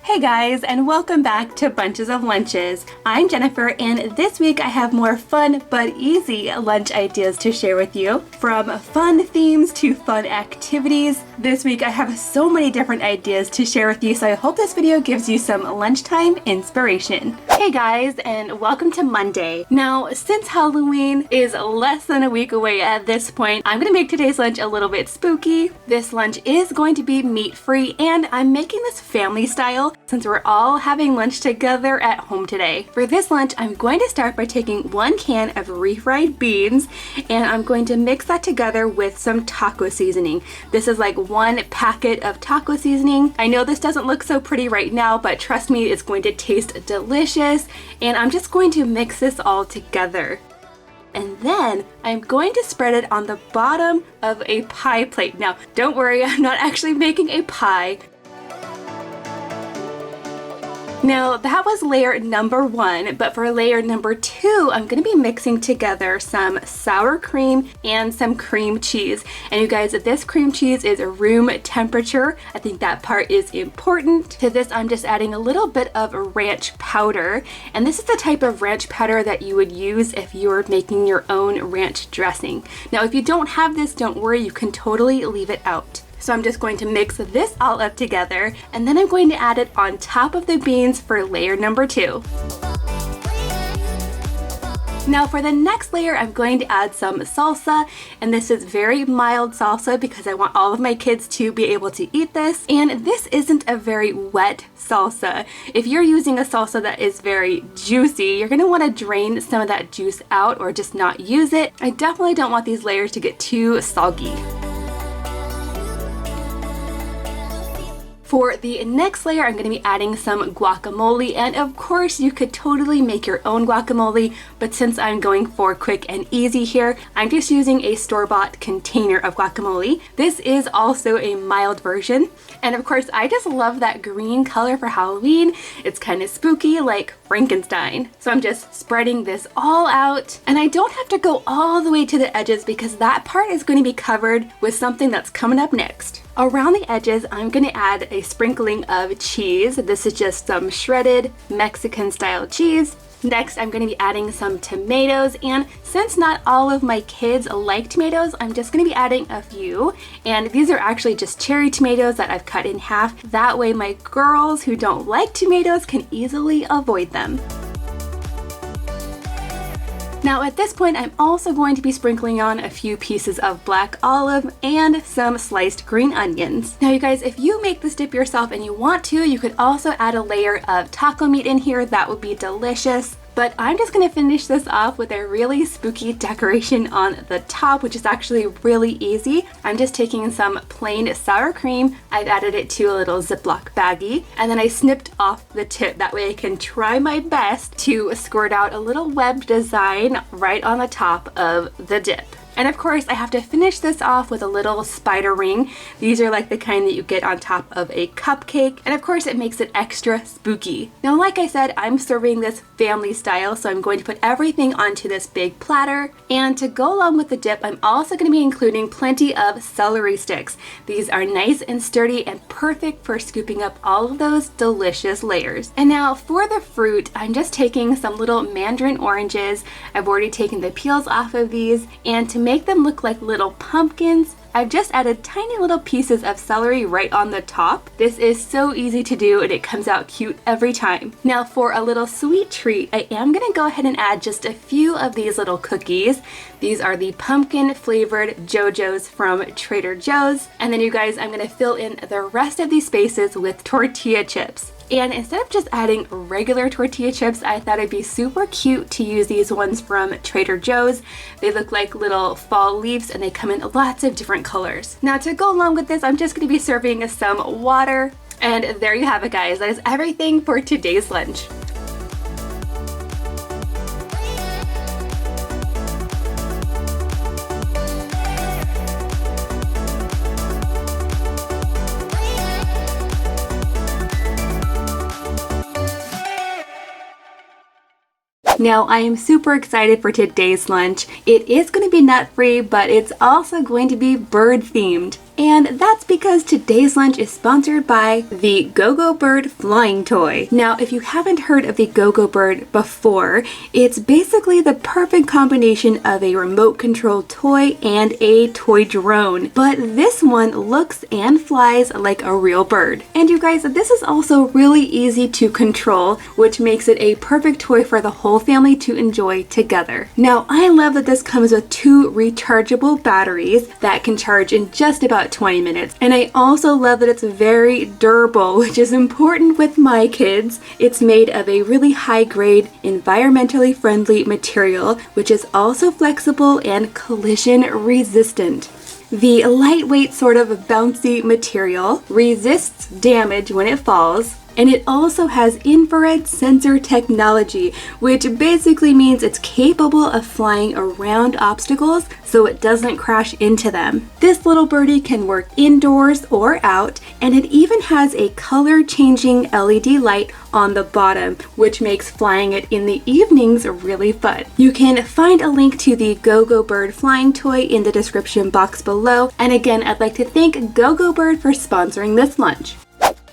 Hey guys, and welcome back to Bunches of Lunches. I'm Jennifer, and this week I have more fun but easy lunch ideas to share with you. From fun themes to fun activities, this week I have so many different ideas to share with you, so I hope this video gives you some lunchtime inspiration. Hey guys, and welcome to Monday. Now, since Halloween is less than a week away at this point, I'm gonna make today's lunch a little bit spooky. This lunch is going to be meat-free, and I'm making this family style since we're all having lunch together at home today. For this lunch, I'm going to start by taking 1 can of refried beans, and I'm going to mix that together with some taco seasoning. This is like 1 packet of taco seasoning. I know this doesn't look so pretty right now, but trust me, it's going to taste delicious, and I'm just going to mix this all together. And then I'm going to spread it on the bottom of a pie plate. Now, don't worry, I'm not actually making a pie. Now that was layer number 1, but for layer number 2, I'm going to be mixing together some sour cream and some cream cheese. And you guys, this cream cheese is room temperature. I think that part is important. To this, I'm just adding a little bit of ranch powder. And this is the type of ranch powder that you would use if you were making your own ranch dressing. Now, if you don't have this, don't worry, you can totally leave it out. So I'm just going to mix this all up together, and then I'm going to add it on top of the beans for layer number 2. Now for the next layer, I'm going to add some salsa, and this is very mild salsa because I want all of my kids to be able to eat this. And this isn't a very wet salsa. If you're using a salsa that is very juicy, you're gonna wanna drain some of that juice out or just not use it. I definitely don't want these layers to get too soggy. For the next layer, I'm going to be adding some guacamole, and of course you could totally make your own guacamole, but since I'm going for quick and easy here, I'm just using a store-bought container of guacamole. This is also a mild version, and of course I just love that green color for Halloween. It's kind of spooky, like Frankenstein. So I'm just spreading this all out, and I don't have to go all the way to the edges because that part is going to be covered with something that's coming up next. Around the edges, I'm going to add a sprinkling of cheese. This is just some shredded Mexican style cheese. Next, I'm going to be adding some tomatoes, and since not all of my kids like tomatoes, I'm just going to be adding a few. And these are actually just cherry tomatoes that I've cut in half. That way my girls who don't like tomatoes can easily avoid them. Now at this point, I'm also going to be sprinkling on a few pieces of black olive and some sliced green onions. Now you guys, if you make this dip yourself and you want to, you could also add a layer of taco meat in here. That would be delicious. But I'm just going to finish this off with a really spooky decoration on the top, which is actually really easy. I'm just taking some plain sour cream. I've added it to a little Ziploc baggie, and then I snipped off the tip. That way I can try my best to squirt out a little web design right on the top of the dip. And of course, I have to finish this off with a little spider ring. These are like the kind that you get on top of a cupcake. And of course, it makes it extra spooky. Now, like I said, I'm serving this family style, so I'm going to put everything onto this big platter. And to go along with the dip, I'm also going to be including plenty of celery sticks. These are nice and sturdy and perfect for scooping up all of those delicious layers. And now for the fruit, I'm just taking some little mandarin oranges. I've already taken the peels off of these, and to make them look like little pumpkins, I've just added tiny little pieces of celery right on the top. This is so easy to do, and it comes out cute every time. Now for a little sweet treat, I am going to go ahead and add just a few of these little cookies. These are the pumpkin flavored JoJo's from Trader Joe's. And then you guys, I'm going to fill in the rest of these spaces with tortilla chips. And instead of just adding regular tortilla chips, I thought it'd be super cute to use these ones from Trader Joe's. They look like little fall leaves, and they come in lots of different colors. Now to go along with this, I'm just going to be serving some water. And there you have it, guys. That is everything for today's lunch. Now, I am super excited for today's lunch. It is going to be nut-free, but it's also going to be bird-themed. And that's because today's lunch is sponsored by the GoGo Bird flying toy. Now, if you haven't heard of the GoGo Bird before, it's basically the perfect combination of a remote controlled toy and a toy drone. But this one looks and flies like a real bird. And you guys, this is also really easy to control, which makes it a perfect toy for the whole family to enjoy together. Now, I love that this comes with 2 rechargeable batteries that can charge in just about 20 minutes. And I also love that it's very durable, which is important with my kids. It's made of a really high grade, environmentally friendly material, which is also flexible and collision resistant. The lightweight sort of bouncy material resists damage when it falls, and it also has infrared sensor technology, which basically means it's capable of flying around obstacles so it doesn't crash into them. This little birdie can work indoors or out, and it even has a color-changing LED light on the bottom, which makes flying it in the evenings really fun. You can find a link to the GoGo Bird flying toy in the description box below. And again, I'd like to thank GoGo Bird for sponsoring this lunch.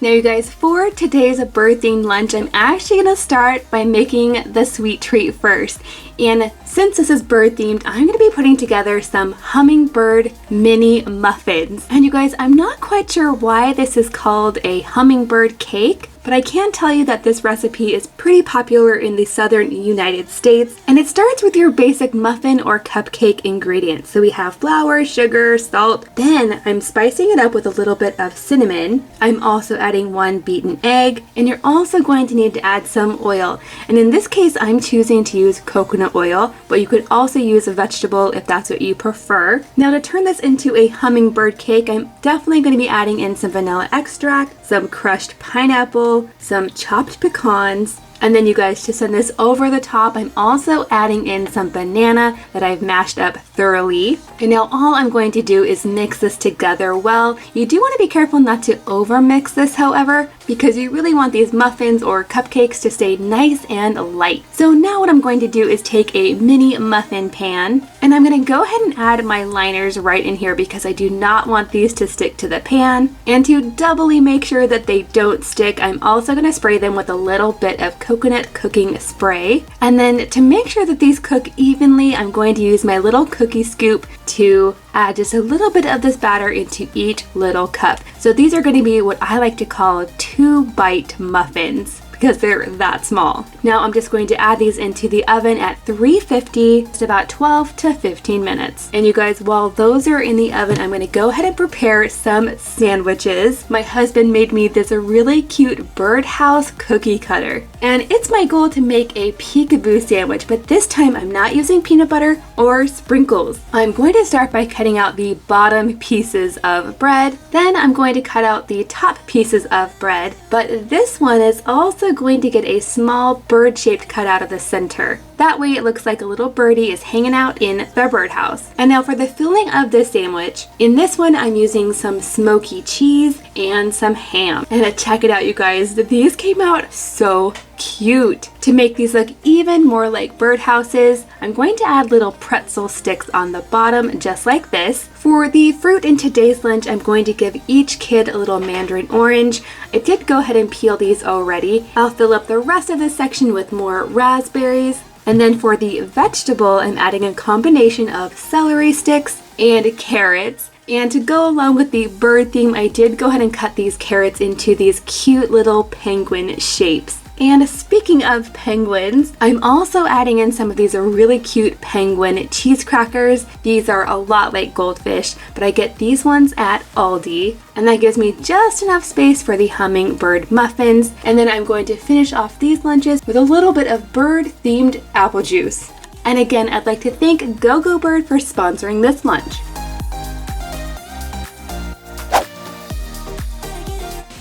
Now you guys, for today's bird themed lunch, I'm actually gonna start by making the sweet treat first. And since this is bird themed, I'm gonna be putting together some hummingbird mini muffins. And you guys, I'm not quite sure why this is called a hummingbird cake, but I can tell you that this recipe is pretty popular in the southern United States, and it starts with your basic muffin or cupcake ingredients. So we have flour, sugar, salt, then I'm spicing it up with a little bit of cinnamon. I'm also adding 1 beaten egg, and you're also going to need to add some oil. And in this case, I'm choosing to use coconut oil, but you could also use a vegetable if that's what you prefer. Now to turn this into a hummingbird cake, I'm definitely going to be adding in some vanilla extract, some crushed pineapple, some chopped pecans, and then you guys, to send this over the top, I'm also adding in some banana that I've mashed up thoroughly. And now all I'm going to do is mix this together well. You do want to be careful not to over mix this, however, because you really want these muffins or cupcakes to stay nice and light. So now what I'm going to do is take a mini muffin pan, and I'm going to go ahead and add my liners right in here because I do not want these to stick to the pan. And to doubly make sure that they don't stick, I'm also going to spray them with a little bit of coconut cooking spray. And then to make sure that these cook evenly, I'm going to use my little cookie scoop to add just a little bit of this batter into each little cup. So these are going to be what I like to call 2-bite muffins, because they're that small. Now I'm just going to add these into the oven at 350, just about 12 to 15 minutes. And you guys, while those are in the oven, I'm going to go ahead and prepare some sandwiches. My husband made me this really cute birdhouse cookie cutter. And it's my goal to make a peekaboo sandwich, but this time I'm not using peanut butter or sprinkles. I'm going to start by cutting out the bottom pieces of bread. Then I'm going to cut out the top pieces of bread, but this one is also going to get a small bird-shaped cutout of the center. That way it looks like a little birdie is hanging out in the birdhouse. And now for the filling of this sandwich, in this one I'm using some smoky cheese and some ham. And check it out, you guys, these came out so cute. To make these look even more like birdhouses, I'm going to add little pretzel sticks on the bottom, just like this. For the fruit in today's lunch, I'm going to give each kid a little mandarin orange. I did go ahead and peel these already. I'll fill up the rest of this section with more raspberries. And then for the vegetable, I'm adding a combination of celery sticks and carrots. And to go along with the bird theme, I did go ahead and cut these carrots into these cute little penguin shapes. And speaking of penguins, I'm also adding in some of these really cute penguin cheese crackers. These are a lot like goldfish, but I get these ones at Aldi. And that gives me just enough space for the hummingbird muffins. And then I'm going to finish off these lunches with a little bit of bird-themed apple juice. And again, I'd like to thank GoGo Bird for sponsoring this lunch.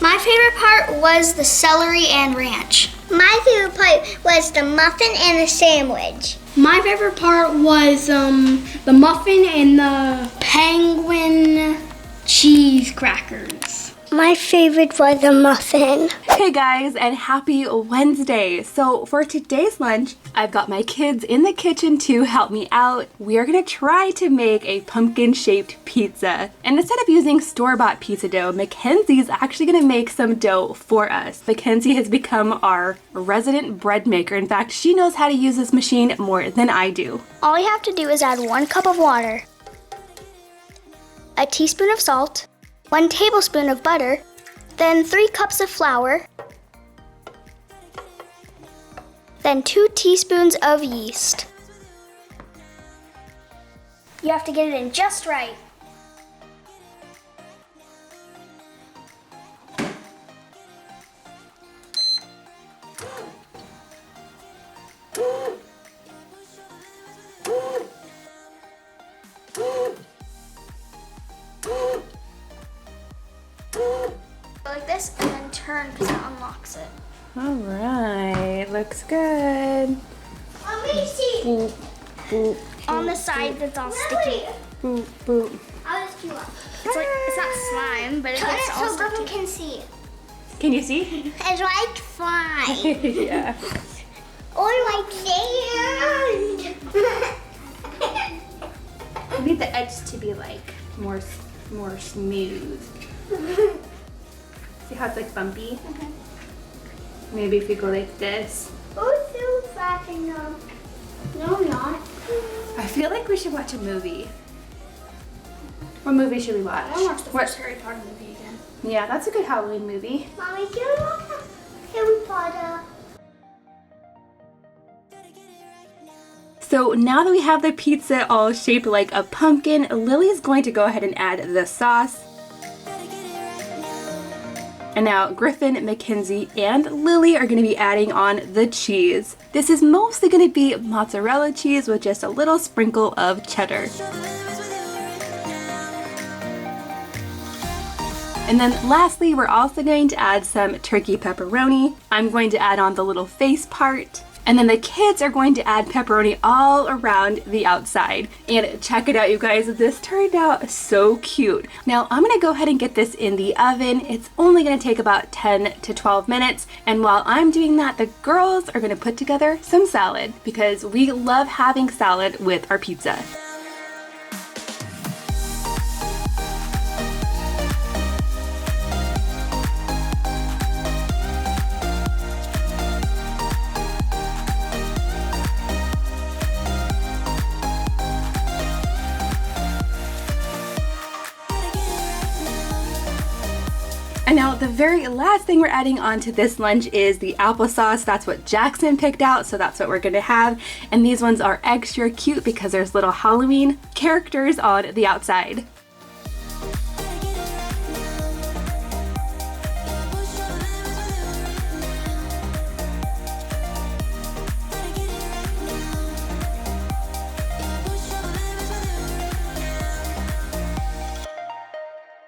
My favorite part was the celery and ranch. My favorite part was the muffin and the sandwich. My favorite part was the muffin and the penguin cheese crackers. My favorite was a muffin. Hey guys, and happy Wednesday. So for today's lunch, I've got my kids in the kitchen to help me out. We are gonna try to make a pumpkin-shaped pizza. And instead of using store-bought pizza dough, Mackenzie's actually gonna make some dough for us. Mackenzie has become our resident bread maker. In fact, she knows how to use this machine more than I do. All you have to do is add 1 cup of water, a teaspoon of salt, 1 tablespoon of butter, then 3 cups of flour, then 2 teaspoons of yeast. You have to get it in just right. Like this, and then turn because it unlocks it. All right, looks good. Let me see. On the sides, it's all sticky. Boop, boop. I'll lift you up. It's not slime, but it Turn gets it all so Grandma sticky. can see. Can you see? It's like slime. Yeah. Or like sand. We need the edge to be like more smooth. See how it's like bumpy? Maybe if we go like this. Oh, so fast enough. No, not. I feel like we should watch a movie. What movie should we watch? I want to watch the first Harry Potter movie again. Yeah, that's a good Halloween movie. Mommy, do you want Harry Potter? So now that we have the pizza all shaped like a pumpkin, Lily's going to go ahead and add the sauce. And now Griffin, Mackenzie, and Lily are going to be adding on the cheese. This is mostly going to be mozzarella cheese with just a little sprinkle of cheddar. And then lastly, we're also going to add some turkey pepperoni. I'm going to add on the little face part. And then the kids are going to add pepperoni all around the outside. And check it out, you guys. This turned out so cute. Now, I'm going to go ahead and get this in the oven. It's only going to take about 10 to 12 minutes. And while I'm doing that, the girls are going to put together some salad because we love having salad with our pizza. And now the very last thing we're adding onto this lunch is the applesauce. That's what Jackson picked out, so that's what we're gonna have. And these ones are extra cute because there's little Halloween characters on the outside.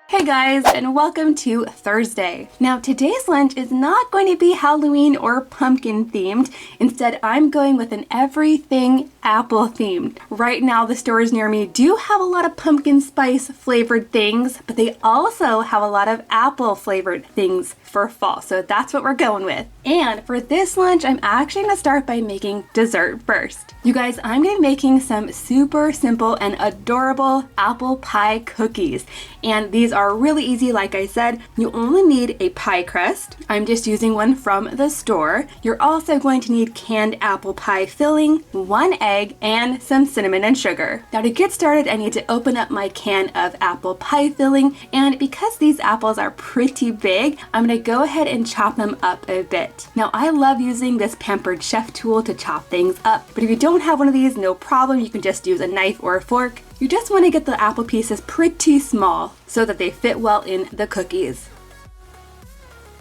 Hey guys, and welcome to Thursday. Now today's lunch is not going to be Halloween or pumpkin themed. Instead, I'm going with an everything apple themed. Right now the stores near me do have a lot of pumpkin spice flavored things, but they also have a lot of apple flavored things for fall. So that's what we're going with. And for this lunch, I'm actually gonna start by making dessert first. You guys, I'm gonna be making some super simple and adorable apple pie cookies. And these are really easy, like I said. You only need a pie crust. I'm just using one from the store. You're also going to need canned apple pie filling, 1 egg, and some cinnamon and sugar. Now to get started, I need to open up my can of apple pie filling. And because these apples are pretty big, I'm gonna go ahead and chop them up a bit. Now I love using this Pampered Chef tool to chop things up, but if you don't have one of these, no problem. You can just use a knife or a fork. You just want to get the apple pieces pretty small so that they fit well in the cookies.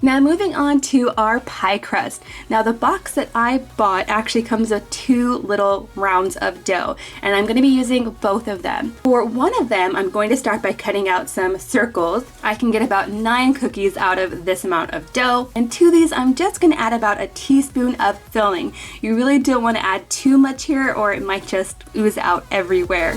Now moving on to our pie crust. Now the box that I bought actually comes with 2 little rounds of dough, and I'm going to be using both of them. For one of them, I'm going to start by cutting out some circles. I can get about 9 cookies out of this amount of dough, and to these I'm just going to add about a teaspoon of filling. You really don't want to add too much here or it might just ooze out everywhere.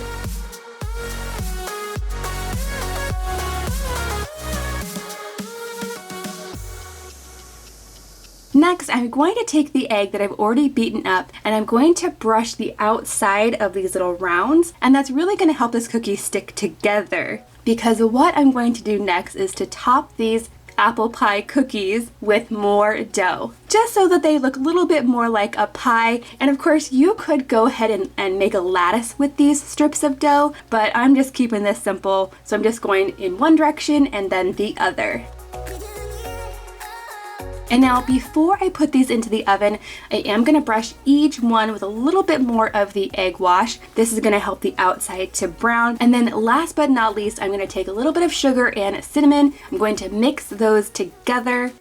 Next, I'm going to take the egg that I've already beaten up and I'm going to brush the outside of these little rounds, and that's really going to help this cookie stick together. Because what I'm going to do next is to top these apple pie cookies with more dough, just so that they look a little bit more like a pie. And of course you could go ahead and make a lattice with these strips of dough, but I'm just keeping this simple, so I'm just going in one direction and then the other. And now before I put these into the oven, I am going to brush each one with a little bit more of the egg wash. This is going to help the outside to brown. And then last but not least, I'm going to take a little bit of sugar and cinnamon. I'm going to mix those together.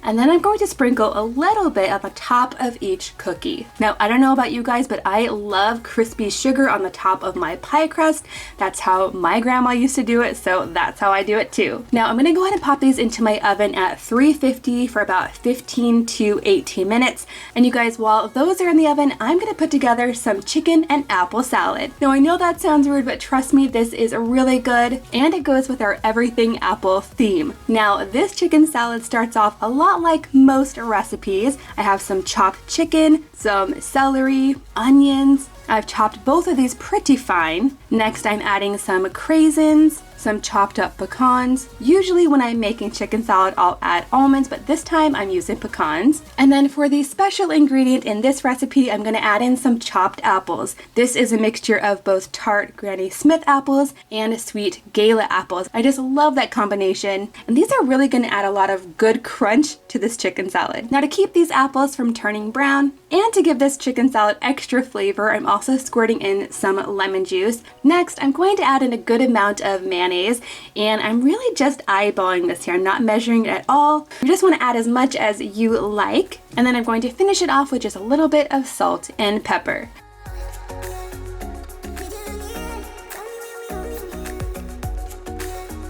And then I'm going to sprinkle a little bit on the top of each cookie. Now, I don't know about you guys, but I love crispy sugar on the top of my pie crust. That's how my grandma used to do it, so that's how I do it too. Now, I'm gonna go ahead and pop these into my oven at 350 for about 15 to 18 minutes. And you guys, while those are in the oven, I'm gonna put together some chicken and apple salad. Now, I know that sounds weird, but trust me, this is really good, and it goes with our everything apple theme. Now, this chicken salad starts off a lot like most recipes. I have some chopped chicken, some celery, onions. I've chopped both of these pretty fine. Next, I'm adding some craisins, some chopped up pecans. Usually when I'm making chicken salad, I'll add almonds, but this time I'm using pecans. And then for the special ingredient in this recipe, I'm gonna add in some chopped apples. This is a mixture of both tart Granny Smith apples and sweet Gala apples. I just love that combination. And these are really gonna add a lot of good crunch to this chicken salad. Now, to keep these apples from turning brown and to give this chicken salad extra flavor, I'm also squirting in some lemon juice. Next, I'm going to add in a good amount of mayonnaise, and I'm really just eyeballing this here. I'm not measuring it at all. You just want to add as much as you like. And then I'm going to finish it off with just a little bit of salt and pepper.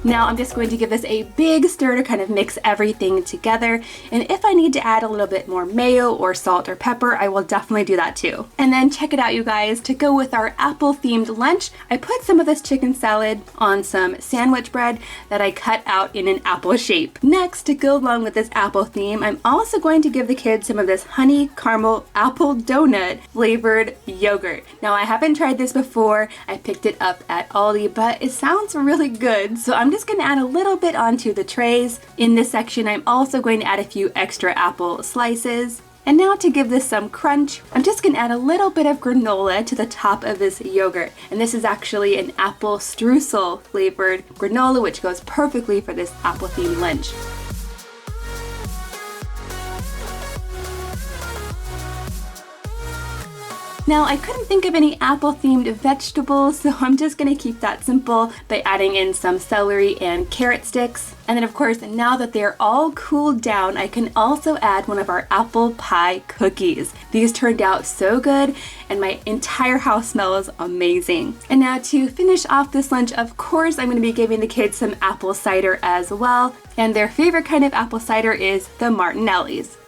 Now I'm just going to give this a big stir to kind of mix everything together. And if I need to add a little bit more mayo or salt or pepper, I will definitely do that too. And then check it out, you guys. To go with our apple themed lunch, I put some of this chicken salad on some sandwich bread that I cut out in an apple shape. Next, to go along with this apple theme, I'm also going to give the kids some of this honey caramel apple donut flavored yogurt. Now, I haven't tried this before. I picked it up at Aldi, but it sounds really good. So I'm just going to add a little bit onto the trays. In this section, I'm also going to add a few extra apple slices. And now to give this some crunch, I'm just going to add a little bit of granola to the top of this yogurt. And this is actually an apple streusel flavored granola, which goes perfectly for this apple themed lunch. Now, I couldn't think of any apple-themed vegetables, so I'm just gonna keep that simple by adding in some celery and carrot sticks. And then, of course, now that they're all cooled down, I can also add one of our apple pie cookies. These turned out so good, and my entire house smells amazing. And now to finish off this lunch, of course, I'm gonna be giving the kids some apple cider as well. And their favorite kind of apple cider is the Martinelli's.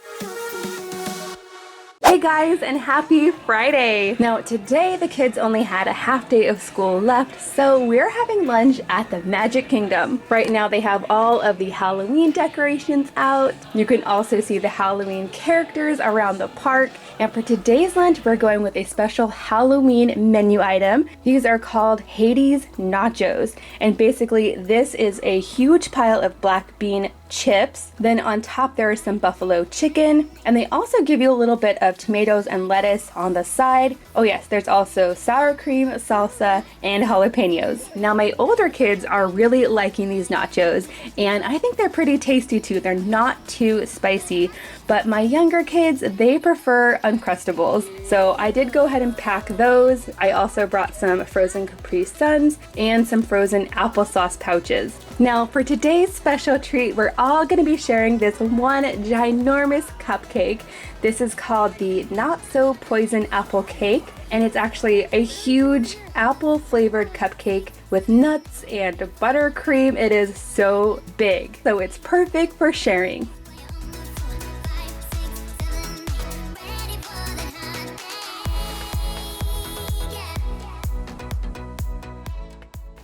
Hey guys, and happy Friday! Now today the kids only had a half day of school left, so we're having lunch at the Magic Kingdom. Right now they have all of the Halloween decorations out. You can also see the Halloween characters around the park. And for today's lunch, we're going with a special Halloween menu item. These are called Hades Nachos. And basically this is a huge pile of black bean chips. Then on top there is some buffalo chicken, and they also give you a little bit of tomatoes and lettuce on the side. Oh yes, there's also sour cream, salsa, and jalapenos. Now my older kids are really liking these nachos, and I think they're pretty tasty too. They're not too spicy, but my younger kids, they prefer Uncrustables. So I did go ahead and pack those. I also brought some frozen Capri Suns and some frozen applesauce pouches. Now for today's special treat, we're all gonna be sharing this one ginormous cupcake. This is called the Not So Poison Apple Cake, and it's actually a huge apple flavored cupcake with nuts and buttercream. It is so big, so it's perfect for sharing.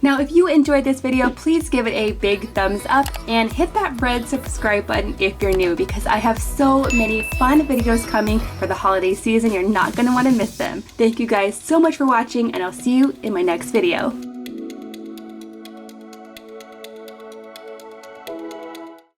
Now, if you enjoyed this video, please give it a big thumbs up and hit that red subscribe button if you're new, because I have so many fun videos coming for the holiday season. You're not going to want to miss them. Thank you guys so much for watching, and I'll see you in my next video.